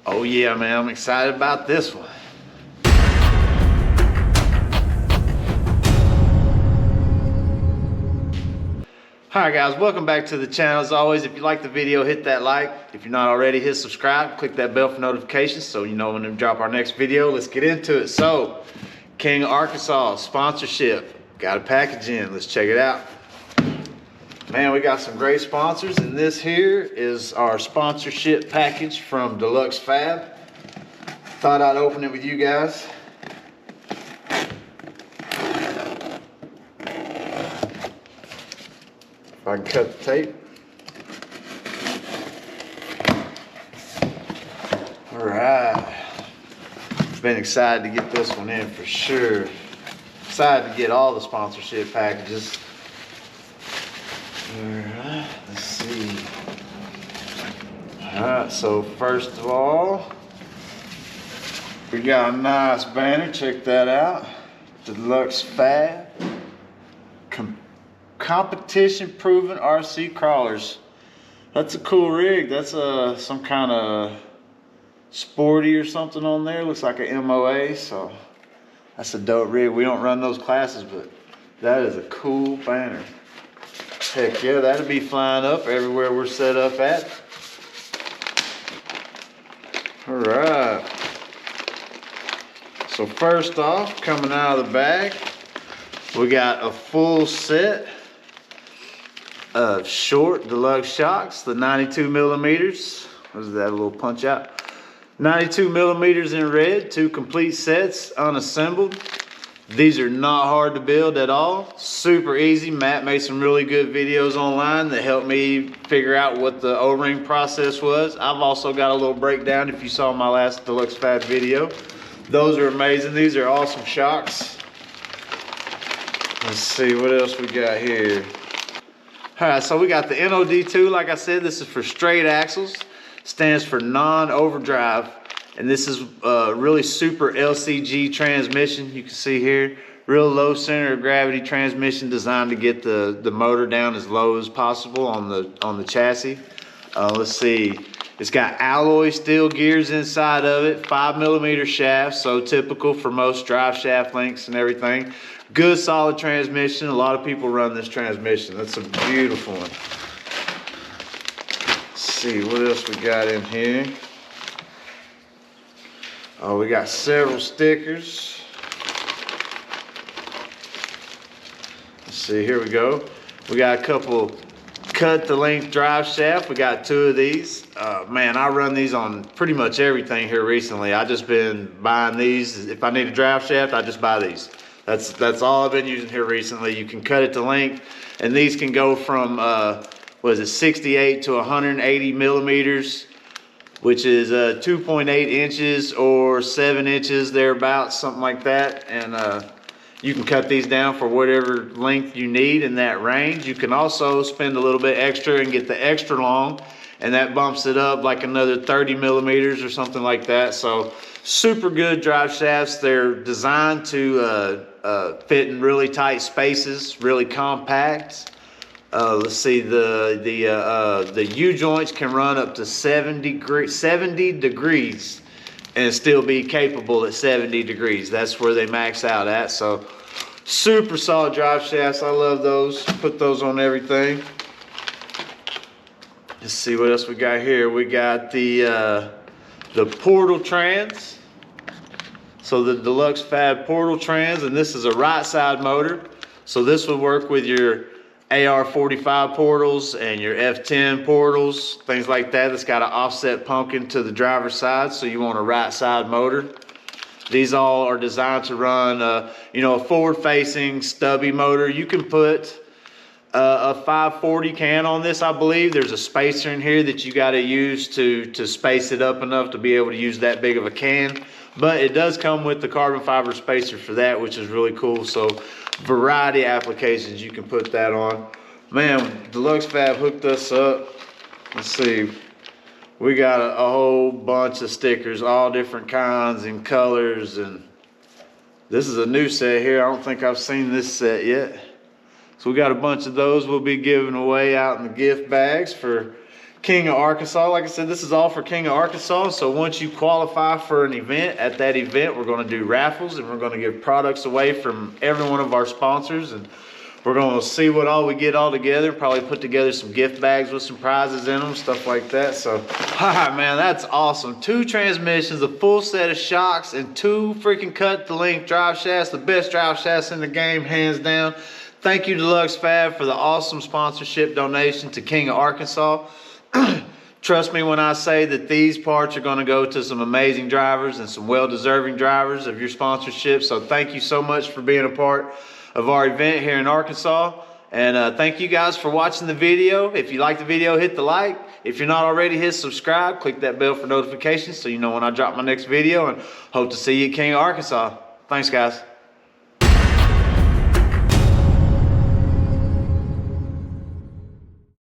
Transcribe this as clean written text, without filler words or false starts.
Oh yeah, man, I'm excited about this one. Alright guys, welcome back to the channel. As always, if you like the video, hit that like. If you're not already, hit subscribe. Click that bell for notifications so you know when we drop our next video. Let's get into it. So, King of Arkansas sponsorship. Got a package in. Let's check it out. Man, we got some great sponsors, and this here is our sponsorship package from Dlux Fab. Thought I'd open it with you guys. If I can cut the tape. All right. Been excited to get this one in for sure. Excited to get all the sponsorship packages. All right, let's see. All right, so first of all, we got a nice banner. Check that out. Dlux Fab. Competition proven RC crawlers. That's a cool rig. That's some kind of sporty or something on there. Looks like a MOA, so that's a dope rig. We don't run those classes, but that is a cool banner. Heck yeah, that'll be flying up everywhere we're set up at. All right. So first off, coming out of the bag, we got a full set of short Dlux shocks, the 92 millimeters. What is that, a little punch out? 92 millimeters in red, 2 complete sets, unassembled. These are not hard to build at all. Super easy. Matt made some really good videos online that helped me figure out what the O-ring process was. I've also got a little breakdown if you saw my last Dlux Fab video. Those are amazing. These are awesome shocks. Let's see what else we got here. All right, so we got the NOD2. Like I said, this is for straight axles. Stands for non-overdrive. And this is a really super LCG transmission. You can see here, real low center of gravity transmission designed to get the motor down as low as possible on the chassis. Let's see, it's got alloy steel gears inside of it, 5 millimeter shafts, so typical for most drive shaft lengths and everything. Good solid transmission. A lot of people run this transmission. That's a beautiful one. Let's see what else we got in here. Oh, we got several stickers. Let's see, here we go. We got a couple cut to length drive shaft. We got 2 of these. Man, I run these on pretty much everything here recently. I just been buying these. If I need a drive shaft, I just buy these. That's all I've been using here recently. You can cut it to length, and these can go from, what is it, 68 to 180 millimeters, which is 2.8 inches or 7 inches thereabouts, something like that. And you can cut these down for whatever length you need in that range. You can also spend a little bit extra and get the extra long, and that bumps it up like another 30 millimeters or something like that. So super good drive shafts. They're designed to fit in really tight spaces, really compact. Let's see, the U-joints can run up to 70 degrees and still be capable at 70 degrees. That's where they max out at. So super solid drive shafts. I love those. Put those on everything. Let's see what else we got here. We got the portal trans. So the Dlux Fab portal trans, and this is a right side motor. So this would work with your AR45 portals and your F10 portals, things like that. It's got an offset pumpkin to the driver's side, so you want a right side motor. These all are designed to run, a forward-facing stubby motor. You can put a 540 can on this, I believe. There's a spacer in here that you got to use to space it up enough to be able to use that big of a can. But it does come with the carbon fiber spacer for that, which is really cool. So variety applications you can put that on. Man, Dlux Fab hooked us up. Let's see. We got a whole bunch of stickers, all different kinds and colors. And this is a new set here. I don't think I've seen this set yet. So we got a bunch of those we'll be giving away out in the gift bags for King of Arkansas. Like I said, this is all for King of Arkansas. So once you qualify for an event, at that event, we're going to do raffles and we're going to give products away from every one of our sponsors. And we're going to see what all we get all together. Probably put together some gift bags with some prizes in them, stuff like that. So, man, that's awesome. 2 transmissions, a full set of shocks, and 2 freaking cut-to-length drive shafts. The best drive shafts in the game, hands down. Thank you, Dlux Fab, for the awesome sponsorship donation to King of Arkansas. Trust me when I say that these parts are going to go to some amazing drivers and some well-deserving drivers of your sponsorship. So thank you so much for being a part of our event here in Arkansas. And thank you guys for watching the video. If you like the video, hit the like. If you're not already, hit subscribe. Click that bell for notifications so you know when I drop my next video. And hope to see you at King of Arkansas. Thanks, guys.